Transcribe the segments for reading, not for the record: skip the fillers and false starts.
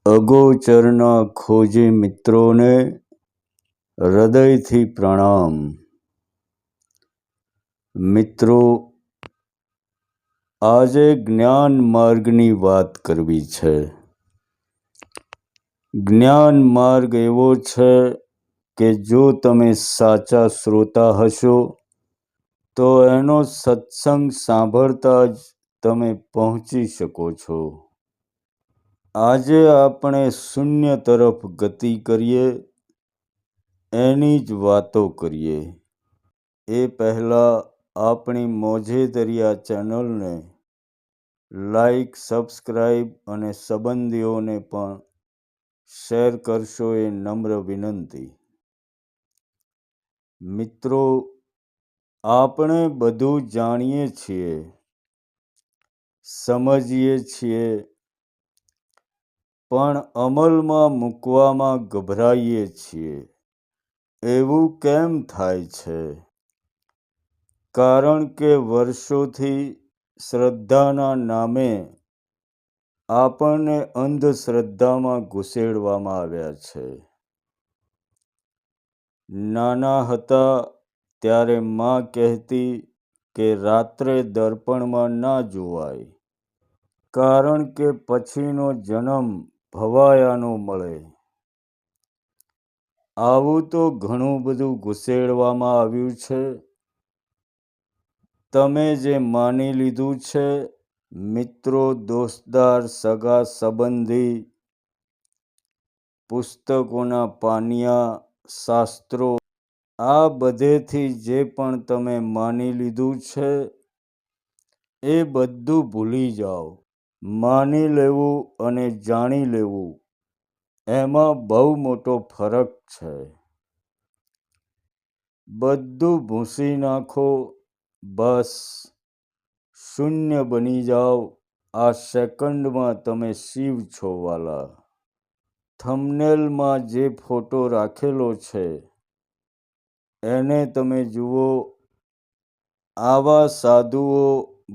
અગોચરના ખોજી મિત્રોને હૃદયથી પ્રણામ. મિત્રો, આજે જ્ઞાન માર્ગની વાત કરવી છે. જ્ઞાન માર્ગ એવો છે કે જો તમે સાચા શ્રોતા હશો તો એનો સત્સંગ સાંભળતા જ તમે પહોંચી શકો છો. આજે આપણે શૂન્ય તરફ ગતિ કરીએ એની જ વાતો કરીએ. એ પહેલાં આપણી મોજે દરિયા ચેનલને લાઈક, સબસ્ક્રાઈબ અને સંબંધીઓને પણ શેર કરશો એ નમ્ર વિનંતી. મિત્રો, આપણે બધું જાણીએ છીએ, સમજીએ છીએ, પણ અમલમાં મૂકવામાં ગભરાઈએ છીએ. એવું કેમ થાય છે? કારણ કે વર્ષોથી શ્રદ્ધાના નામે આપણને અંધશ્રદ્ધામાં ઘુસેડવામાં આવ્યા છે. નાના હતા ત્યારે માં કહેતી કે રાત્રે દર્પણમાં ના જોવાય, કારણ કે પછીનો જન્મ ભવાયાનો મળે. આવું તો ઘણું બધું ઘુસેડવામાં આવ્યું છે. તમે જે માની લીધું છે, મિત્રો, દોસ્તદાર, સગા સંબંધી, પુસ્તકોના પાનિયા, શાસ્ત્રો, આ બધેથી જે પણ તમે માની લીધું છે એ બધું ભૂલી જાઓ. માની લેવું અને જાણી લેવું એમાં બહુ મોટો ફરક છે. બધું ભૂંસી નાખો, બસ શૂન્ય બની જાઓ. આ સેકન્ડમાં તમે શિવ છો વાલા. થંબનેલમાં જે ફોટો રાખેલો છે એને તમે જુઓ. આવા સાધુઓ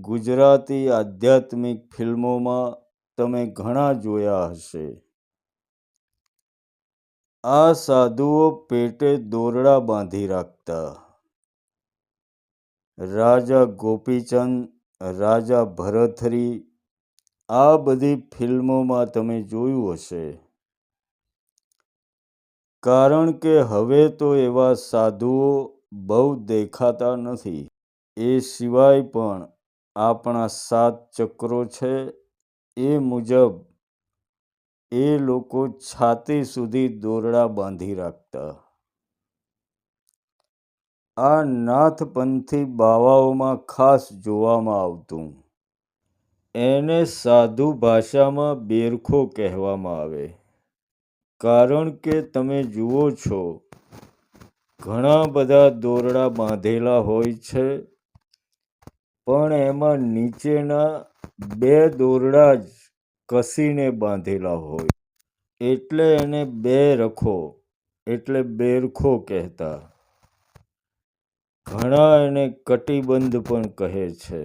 ગુજરાતી આધ્યાત્મિક ફિલ્મોમાં તમે ઘણા જોયા હશે. આ સાધુઓ પેટે દોરડા બાંધી રાખતા. રાજા ગોપીચંદ, રાજા ભરથરી, આ બધી ફિલ્મોમાં તમે જોયું હશે. કારણ કે હવે તો એવા સાધુઓ બહુ દેખાતા નથી. એ સિવાય પણ આપણા 7 ચક્રો છે એ મુજબ એ લોકો છાતી સુધી દોરડા બાંધી રાખતા. આ નાથપંથી બાવાઓમાં ખાસ જોવામાં આવતું. એને સાધુ ભાષામાં બેરખો કહેવામાં આવે. કારણ કે તમે જુઓ છો, ઘણા બધા દોરડા બાંધેલા હોય છે, પણ એમાં નીચેના 2 દોરડા જ કસીને બાંધેલા હોય. એટલે એને બેરખો એટલે બેરખો કહેતા. ઘણા એને કટિબંધ પણ કહે છે.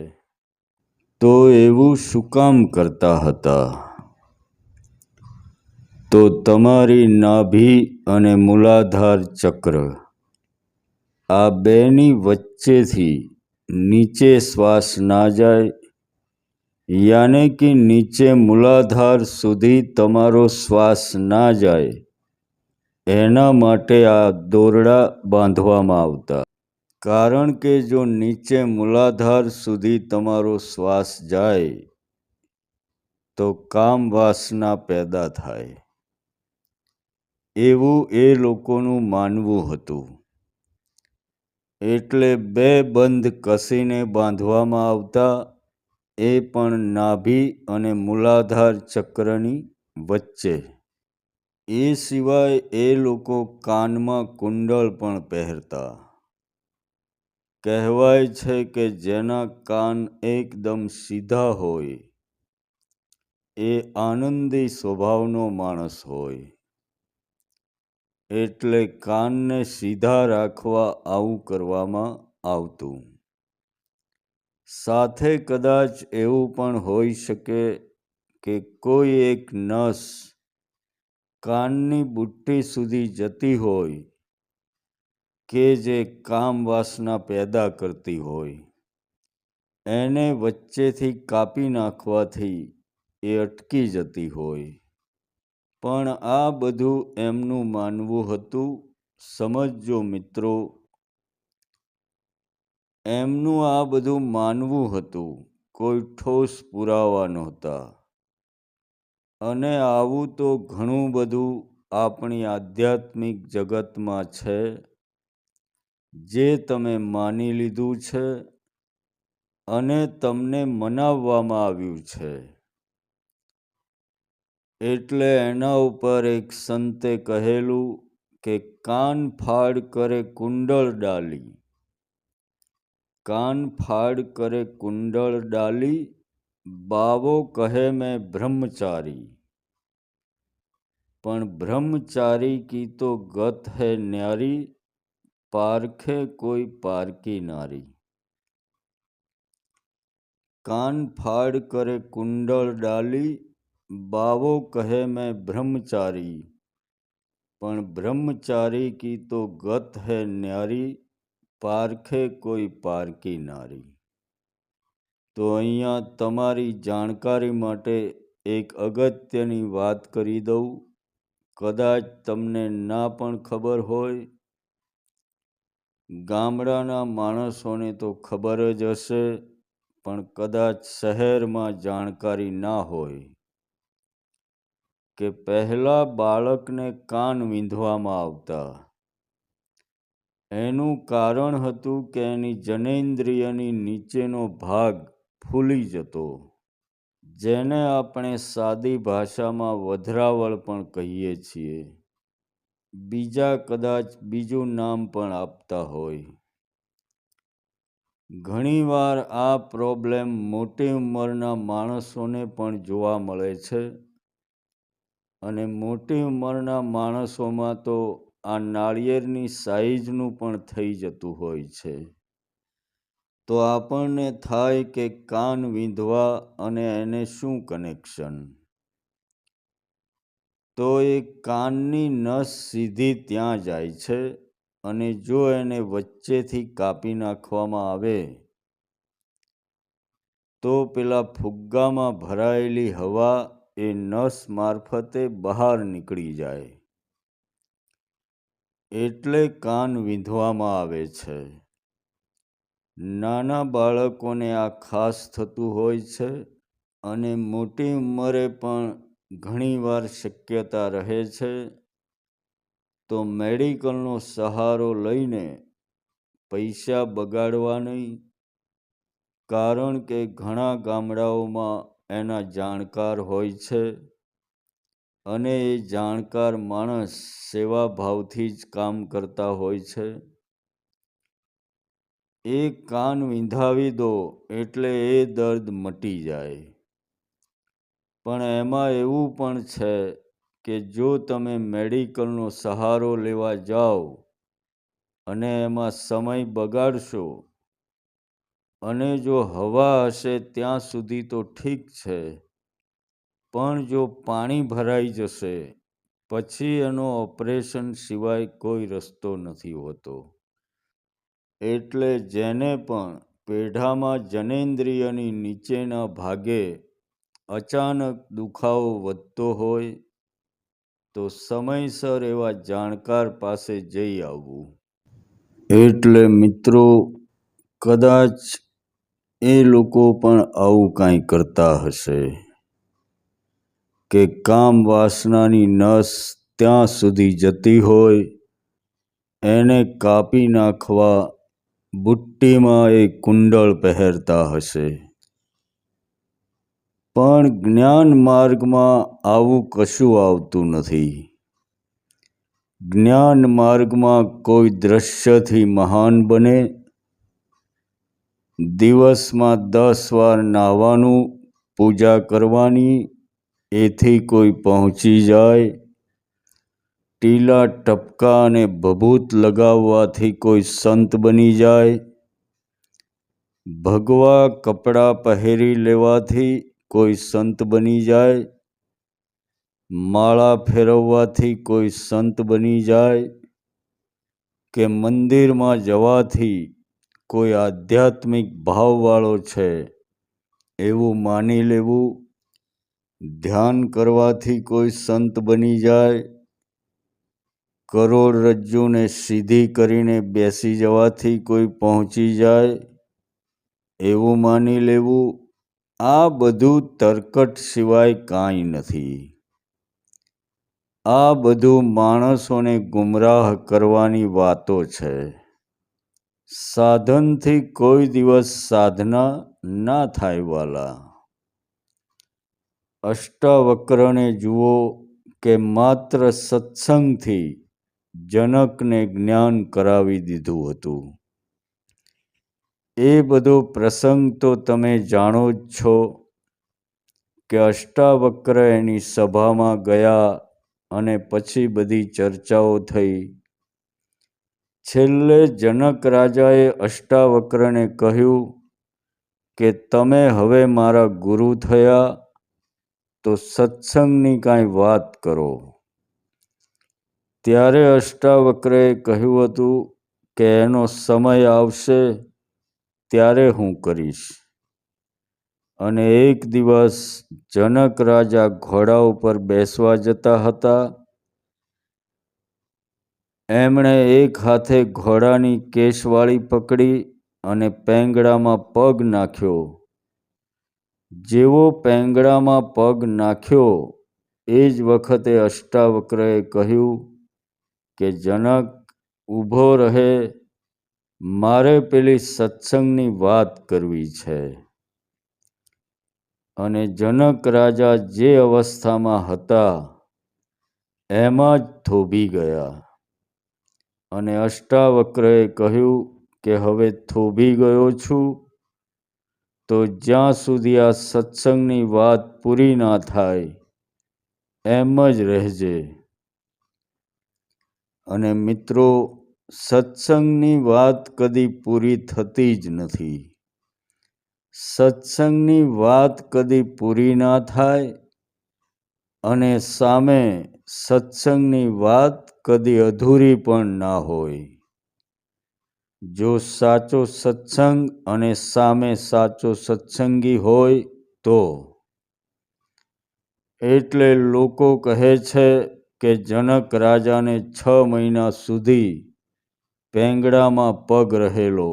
તો એવું શું કામ કરતા હતા? તો તમારી નાભી અને મૂલાધાર ચક્ર, આ બેની વચ્ચેથી નીચે શ્વાસ ના જાય, યાને કે નીચે મૂલાધાર સુધી તમારો શ્વાસ ના જાય, એના માટે આ દોરડા બાંધવામાં આવતા. કારણ કે જો નીચે મૂલાધાર સુધી તમારો શ્વાસ જાય તો કામ વાસના પેદા થાય. એવું એ લોકોનું માનવું હતું. એટલે 2 બંધ કસીને બાંધવામાં આવતા, એ પણ નાભી અને મૂલાધાર ચક્રની વચ્ચે. એ સિવાય એ લોકો કાનમાં કુંડળ પણ પહેરતા. કહેવાય છે કે જેના કાન એકદમ સીધા હોય એ આનંદી સ્વભાવનો માણસ હોય. એટલે કાનને સીધા રાખવા આવું કરવામાં આવતું. સાથે કદાચ એવું પણ હોઈ શકે કે કોઈ એક નસ કાનની બુટ્ટી સુધી જતી હોય કે જે કામ વાસના પેદા કરતી હોય, એને વચ્ચેથી કાપી નાખવાથી એ અટકી જતી હોય. પણ આ બધું એમનું માનવું હતું. સમજજો મિત્રો, એમનું આ બધું માનવું હતું, કોઈ ઠોસ પુરાવા નહોતા. અને આવું તો ઘણું બધું આપણી આધ્યાત્મિક જગતમાં છે, જે તમે માની લીધું છે અને તમને મનાવવામાં આવ્યું છે. એટલે એના ઉપર એક સંતે કહેલું કે કાન ફાડ કરે કુંડળ ડાલી, કાન ફાડ કરે કુંડળ ડાલી, બાવો કહે મેં બ્રહ્મચારી, પણ બ્રહ્મચારી કી તો ગત હૈ ન્યારી, પારખે કોઈ પારકી નારી. કાન ફાડ કરે કુંડળ ડાલી, બાવો કહે મેં બ્રહ્મચારી, પણ બ્રહ્મચારી કી તો ગત હૈ ન્યારી, પારખે કોઈ પારકી નારી. તો અહીંયા તમારી જાણકારી માટે એક અગત્યની વાત કરી દઉં. કદાચ તમને ના પણ ખબર હોય, ગામડાના માણસોને તો ખબર જ હશે, પણ કદાચ શહેરમાં જાણકારી ના હોય કે પહેલાં બાળકને કાન વીંધવામાં આવતા. એનું કારણ હતું કે એની જનેન્દ્રિયની નીચેનો ભાગ ફૂલી જતો, જેને આપણે સાદી ભાષામાં વધરાવળ પણ કહીએ છીએ. બીજા કદાચ બીજું નામ પણ આપતા હોય. ઘણીવાર આ પ્રોબ્લેમ મોટી ઉંમરના માણસોને પણ જોવા મળે છે. અને મોટી ઉંમરના માણસોમાં તો આ નાળિયેરની સાઈઝનું પણ થઈ જતું હોય છે. તો આપણને થાય કે કાન વીંધવા અને એને શું કનેક્શન? તો એ કાનની નસ સીધી ત્યાં જાય છે, અને જો એને વચ્ચેથી કાપી નાખવામાં આવે તો પેલા ફુગ્ગામાં ભરાયેલી હવા એ નસ મારફતે બહાર નીકળી જાય. એટલે કાન વીંધવામાં આવે છે. નાના બાળકોને આ ખાસ થતું હોય છે, અને મોટી ઉંમરે પણ ઘણીવાર શક્યતા રહે છે. તો મેડિકલનો સહારો લઈને પૈસા બગાડવા નહીં, કારણ કે ઘણા ગામડાઓમાં એના જાણકાર હોય છે, અને એ જાણકાર માણસ સેવાભાવથી જ કામ કરતા હોય છે. એ કાન વીંધાવી દો એટલે એ દર્દ મટી જાય. પણ એમાં એવું પણ છે કે જો તમે મેડિકલનો સહારો લેવા જાઓ અને એમાં સમય બગાડશો, અને જો હવા હશે ત્યાં સુધી તો ઠીક છે, પણ જો પાણી ભરાઈ જશે પછી એનો ઓપરેશન સિવાય કોઈ રસ્તો નથી હોતો. એટલે જેને પણ પેઢામાં જનેન્દ્રિયની નીચેના ભાગે અચાનક દુખાવો વધતો હોય તો સમયસર એવા જાણકાર પાસે જઈ આવવું. એટલે મિત્રો, કદાચ એ લોકો પણ આવું કાંઈ કરતા હશે કે કામ વાસનાની નસ ત્યાં સુધી જતી હોય, એને કાપી નાખવા બુટ્ટીમાં એ કુંડળ પહેરતા હશે. પણ જ્ઞાન માર્ગમાં આવું કશું આવતું નથી. જ્ઞાન માર્ગમાં કોઈ દ્રશ્યથી મહાન બને, દિવસમાં 10 વાર નાહવાનું, પૂજા કરવાની, એથી કોઈ પહોંચી જાય, ટીલા ટપકા અને ભભૂત લગાવવાથી કોઈ સંત બની જાય, ભગવા કપડાં પહેરી લેવાથી કોઈ સંત બની જાય, માળા ફેરવવાથી કોઈ સંત બની જાય કે મંદિરમાં જવાથી કોઈ આધ્યાત્મિક ભાવવાળો છે એવું માની લેવું, ધ્યાન કરવાથી કોઈ સંત બની જાય, કરોડરજ્જુને સીધી કરીને બેસી જવાથી કોઈ પહોંચી જાય એવું માની લેવું, આ બધું તરકટ સિવાય કાંઈ નથી. આ બધું માણસોને ગુમરાહ કરવાની વાતો છે. સાધનથી કોઈ દિવસ સાધના ના થાય વાલા. અષ્ટાવક્રને જુઓ કે માત્ર સત્સંગથી જનકને જ્ઞાન કરાવી દીધું હતું. એ બધો પ્રસંગ તો તમે જાણો જ છો કે અષ્ટાવક્ર એની સભામાં ગયા અને પછી બધી ચર્ચાઓ થઈ. છેલ્લે જનક રાજાએ અષ્ટાવક્રને કહ્યું કે તમે હવે મારા ગુરુ થયા તો સત્સંગની કાંઈ વાત કરો. ત્યારે અષ્ટાવક્રએ કહ્યું હતું કે એનો સમય આવશે ત્યારે હું કરીશ. અને એક દિવસ જનક રાજા ઘોડા ઉપર બેસવા જતા હતા. એમણે એક હાથે ઘોડાની કેશવાળી પકડી અને પેંગડામાં પગ નાખ્યો. જેવો પેંગડામાં પગ નાખ્યો એ જ વખતે અષ્ટાવક્રએ કહ્યું કે જનક ઊભો રહે, મારે પેલી સત્સંગની વાત કરવી છે. અને જનક રાજા જે અવસ્થામાં હતા એમાં જ થોભી ગયા. અને અષ્ટાવક્રએ કહ્યું કે હવે થોભી ગયો છું તો જ્યાં સુધી આ સત્સંગની વાત પૂરી ના થાય એમ જ રહેજે. અને મિત્રો, સત્સંગની વાત કદી પૂરી થતી જ નથી. સત્સંગની વાત કદી પૂરી ના થાય અને સામે સત્સંગની વાત કદી અધૂરી પણ ના હોય. જો સાચો સત્સંગ અને સામે સાચો સત્સંગી હોય તો. એટલે લોકો કહે છે કે જનક રાજાને 6 મહિના સુધી પેંગડામાં પગ રહેલો.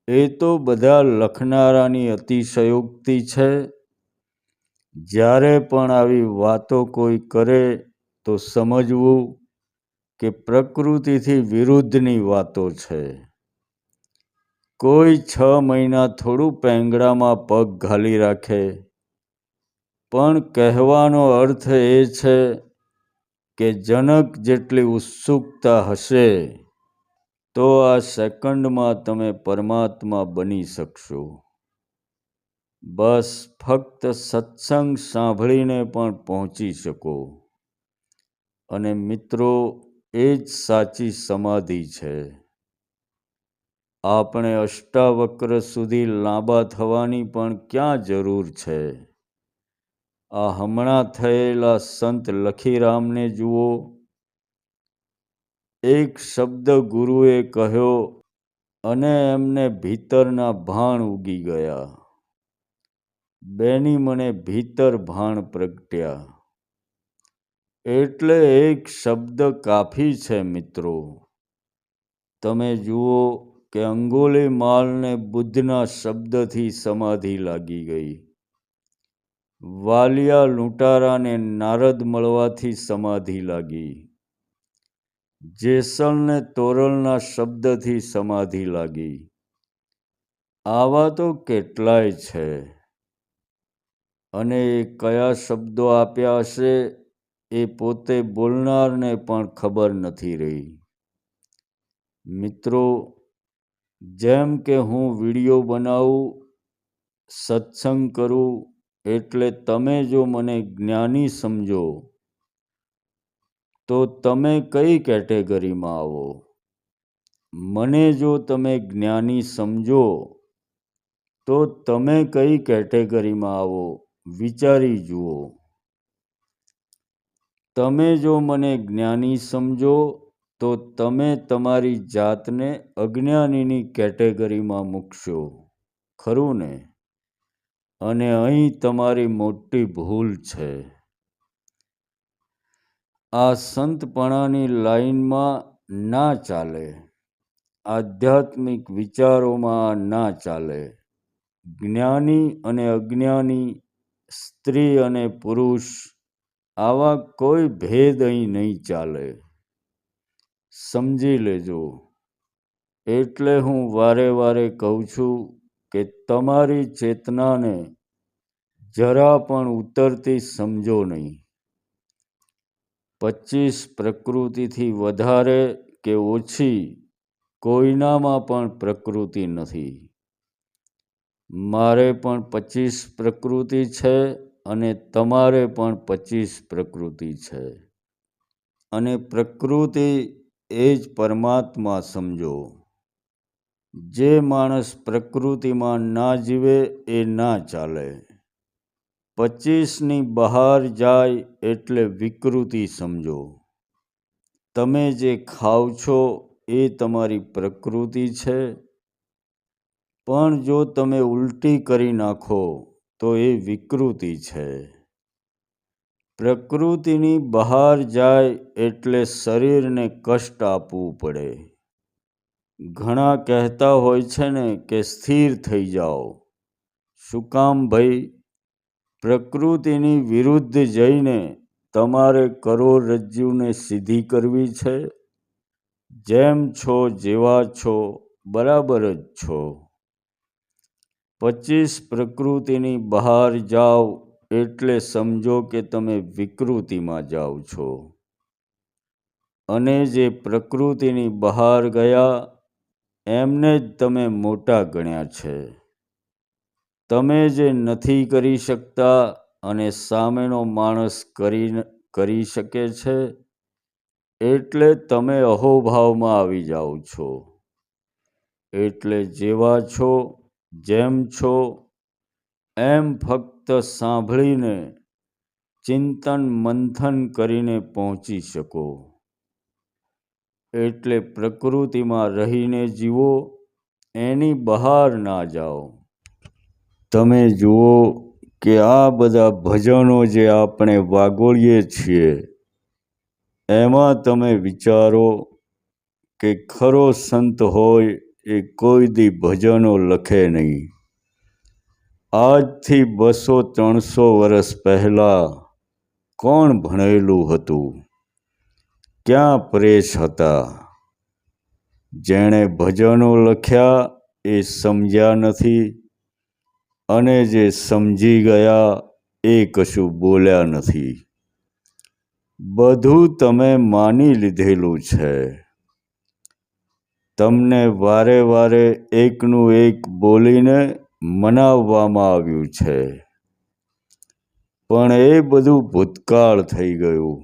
એ તો બધા લખનારાની અતિશયોક્તિ છે. જ્યારે પણ આવી વાતો કોઈ કરે તો સમજવું કે પ્રકૃતિથી વિરુદ્ધની વાતો છે. કોઈ 6 મહિના થોડું પેંગડામાં પગ ઘાલી રાખે. પણ કહેવાનો અર્થ એ છે કે જનક જેટલી ઉત્સુકતા હશે તો આ સેકન્ડમાં તમે પરમાત્મા બની શકશો. બસ ફક્ત સત્સંગ સાંભળીને પણ પહોંચી શકો. અને મિત્રો, એ જ સાચી સમાધિ છે. આપણે અષ્ટાવક્ર સુધી લાંબા થવાની પણ ક્યાં જરૂર છે. આ હમણાં થયેલા સંત લખીરામને જુઓ. એક શબ્દ ગુરુએ કહ્યો અને એમને ભીતરના ભાણ ઉગી ગયા. બેની મને ભીતર ભાણ પ્રગટ્યા. એટલે એક શબ્દ કાફી છે મિત્રો. તમે જુઓ કે અંગુલિમાલને બુદ્ધના શબ્દથી સમાધિ લાગી ગઈ. વાલિયા લૂંટારાને નારદ મળવાથી સમાધિ લાગી. જેસલને તોરલના શબ્દથી સમાધિ લાગી. આવા તો કેટલાય છે. અને એ કયા શબ્દો આપ્યા હશે એ પોતે બોલનારને પણ ખબર નથી રહી. મિત્રો, જેમ કે હું વિડીયો બનાવું, સત્સંગ કરું, એટલે તમે જો મને જ્ઞાની સમજો તો તમે કઈ કેટેગરીમાં આવો? મને જો તમે જ્ઞાની સમજો તો તમે કઈ કેટેગરીમાં આવો? વિચારી જુઓ. તમે જો મને જ્ઞાની સમજો તો તમે તમારી જાતને અજ્ઞાનીની કેટેગરીમાં મૂકશો, ખરું ને? અને અહીં તમારી મોટી ભૂલ છે. આ સંતપણાની લાઈનમાં ના ચાલે, આધ્યાત્મિક વિચારોમાં ના ચાલે. જ્ઞાની અને અજ્ઞાની, સ્ત્રી અને પુરુષ, આવા કોઈ ભેદ અહીં નહીં ચાલે. સમજી લેજો. એટલે હું વારે વારે કહું છું કે તમારી ચેતનાને જરા પણ ઉતરતી સમજો નહીં. 25 પ્રકૃતિથી વધારે કે ઓછી કોઈનામાં પણ પ્રકૃતિ નથી. મારે પણ 25 પ્રકૃતિ છે અને તમારે પણ 25 પ્રકૃતિ છે. અને પ્રકૃતિ એ જ પરમાત્મા સમજો. જે માણસ પ્રકૃતિમાં ના જીવે એ ના ચાલે. 25ની બહાર જાય એટલે વિકૃતિ સમજો. તમે જે ખાવ છો એ તમારી પ્રકૃતિ છે, પણ જો તમે ઉલટી કરી નાખો તો એ વિકૃતિ છે. પ્રકૃતિની બહાર જાય એટલે શરીરને કષ્ટ આપવું પડે. ઘણા કહેતા હોય છે ને કે સ્થિર થઈ જાઓ. શું કામ ભાઈ? પ્રકૃતિની વિરુદ્ધ જઈને તમારે કરોડરજ્જુને સીધી કરવી છે. જેમ છો જેવા છો બરાબર જ છો. 25 પ્રકૃતિની બહાર જાઓ એટલે સમજો કે તમે વિકૃતિમાં જાઓ છો. અને જે પ્રકૃતિની બહાર ગયા એમને જ તમે મોટા ગણ્યા છે. તમે જે નથી કરી શકતા અને સામેનો માણસ કરી શકે છે, એટલે તમે અહોભાવમાં આવી જાઓ છો. એટલે જેવા છો, જેમ છો એમ ફક્ત સાંભળીને ચિંતન મંથન કરીને પહોંચી શકો. એટલે પ્રકૃતિમાં રહીને જીવો, એની બહાર ના જાઓ. તમે જુઓ કે આ બધા ભજનો જે આપણે વાગોળીએ છીએ એમાં તમે વિચારો કે ખરો સંત હોય એ કોઈ દી ભજનો લખે નહીં. આજથી 200-300 વર્ષ પહેલાં કોણ ભણેલું હતું? ક્યાં પ્રેસ હતા? જેણે ભજનો લખ્યા એ સમજ્યા નથી, અને જે સમજી ગયા એ કશું બોલ્યા નથી. બધું તમે માની લીધેલું છે. તમને વારે વારે એકનું એક બોલીને મનાવવામાં આવ્યું છે. પણ એ બધું ભૂતકાળ થઈ ગયું.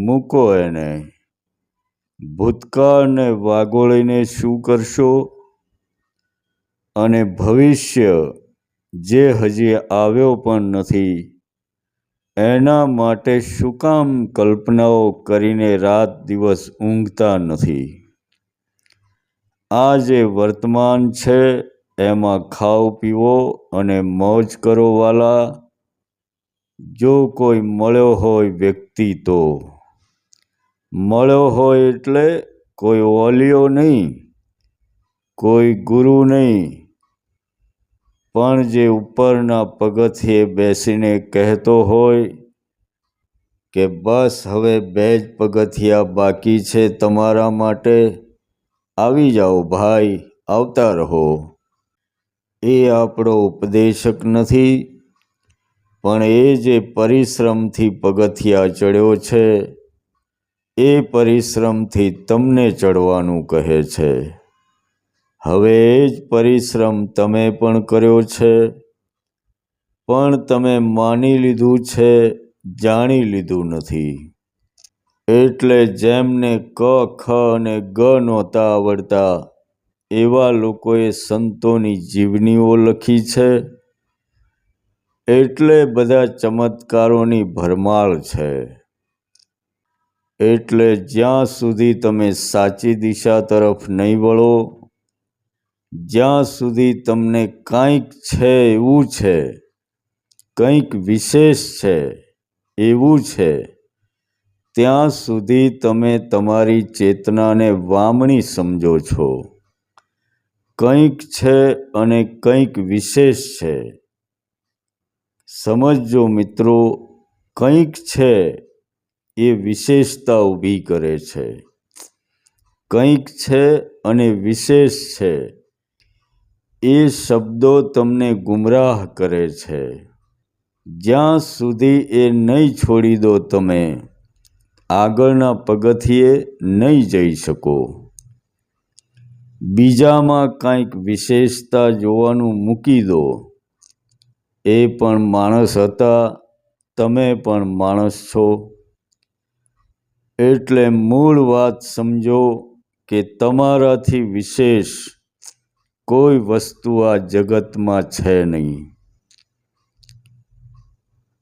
મૂકો એને. ભૂતકાળને વાગોળીને શું કરશો? અને ભવિષ્ય જે હજી આવ્યો પણ નથી એના માટે શું કામ કલ્પનાઓ કરીને રાત દિવસ ઊંઘતા નથી? આ જે વર્તમાન છે એમાં ખાઓ પીવો અને મોજ કરો વાલા. જો કોઈ મળ્યો હોય વ્યક્તિ તો મળ્યો હોય એટલે કોઈ ઓલિયો નહીં, કોઈ ગુરુ નહીં, પણ જે ઉપરના પગથિયે બેસીને કહેતો હોય કે બસ હવે 2 જ પગથિયા બાકી છે તમારા માટે, આવી જાઓ ભાઈ, આવતા રહો. એ આપણો ઉપદેશક નથી, પણ એ જે પરિશ્રમથી પગથિયા ચડ્યો છે એ પરિશ્રમથી તમને ચડવાનું કહે છે. હવે એ જ પરિશ્રમ તમે પણ કર્યો છે, પણ તમે માની લીધું છે, જાણી લીધું નથી. એટલે જેમને ક, ખ અને ગ નહોતા આવડતા એવા લોકોએ સંતોની જીવનીઓ લખી છે. એટલે બધા ચમત્કારોની ભરમાર છે. એટલે જ્યાં સુધી તમે સાચી દિશા તરફ નહીં વળો, જ્યાં સુધી તમને કંઈક છે એવું છે, કંઈક વિશેષ છે એવું છે, ત્યાં સુધી તમે તમારી ચેતનાને વામણી સમજો છો. કંઈક છે અને કંઈક વિશેષ છે. સમજજો મિત્રો, કંઈક છે એ વિશેષતા ઊભી કરે છે. કંઈક છે અને વિશેષ છે એ શબ્દો તમને ગુમરાહ કરે છે. જ્યાં સુધી એ નહીં છોડી દો તમે આગળના પગથિયે નહીં જઈ શકો. બીજામાં કંઈક વિશેષતા જોવાનું મૂકી દો. એ પણ માણસ હતા, તમે પણ માણસ છો. એટલે મૂળ વાત સમજો કે તમારાથી વિશેષ કોઈ વસ્તુ આ જગતમાં છે નહીં.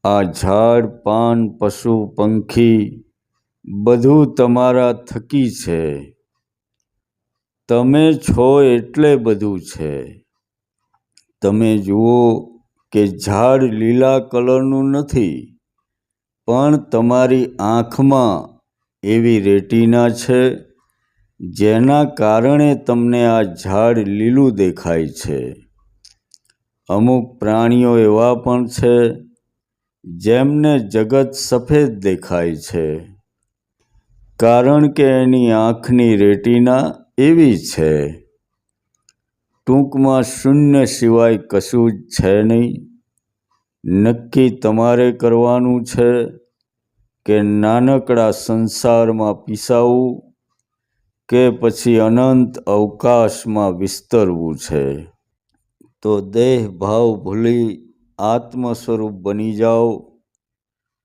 આ ઝાડ, પાન, પશુ, પંખી બધું તમારા થકી છે. તમે છો એટલે બધું છે. તમે જુઓ કે ઝાડ લીલા કલરનું નથી, પણ તમારી આંખમાં એવી રેટિના છે જેના કારણે તમને આ ઝાડ લીલું દેખાય છે. અમુક પ્રાણીઓ એવા પણ છે જેમને જગત સફેદ દેખાય છે, કારણ કે એની આંખની રેટિના એવી છે. ટૂંકમાં શૂન્ય સિવાય કશું જ છે નહીં. નક્કી તમારે કરવાનું છે કે નાનકડા સંસારમાં પીસાવું કે પછી અનંત અવકાશમાં વિસ્તરવું છે. તો દેહ ભાવ ભૂલી આત્મ સ્વરૂપ બની જાઓ.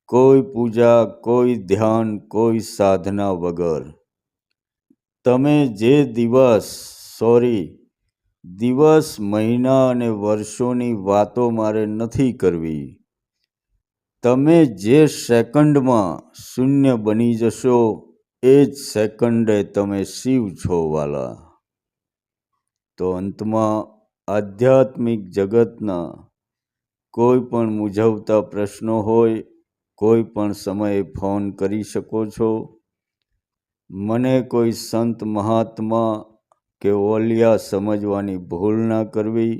કોઈ પૂજા, કોઈ ધ્યાન, કોઈ સાધના વગર. તમે જે દિવસ, મહિના અને વર્ષોની વાતો મારે નથી કરવી. તમે જે સેકન્ડમાં શૂન્ય બની જશો એ જ સેકન્ડે તમે શિવ છો વાલા. તો અંતમાં આધ્યાત્મિક જગતના કોઈ પણ મૂંઝવતા પ્રશ્નો હોય, કોઈ પણ સમયે ફોન કરી શકો છો. મને કોઈ સંત મહાત્મા કે ઓલિયા સમજવાની ભૂલ ના કરવી,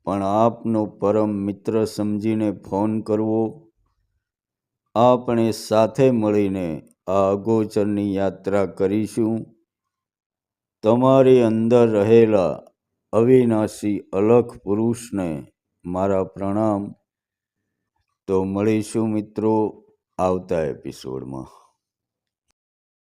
પણ આપનો પરમ મિત્ર સમજીને ફોન કરવો. આપણે સાથે મળીને આ અગોચરની યાત્રા કરીશું. તમારી અંદર રહેલા અવિનાશી અલખ પુરુષને મારા પ્રણામ. તો મળીશું મિત્રો આવતા એપિસોડમાં.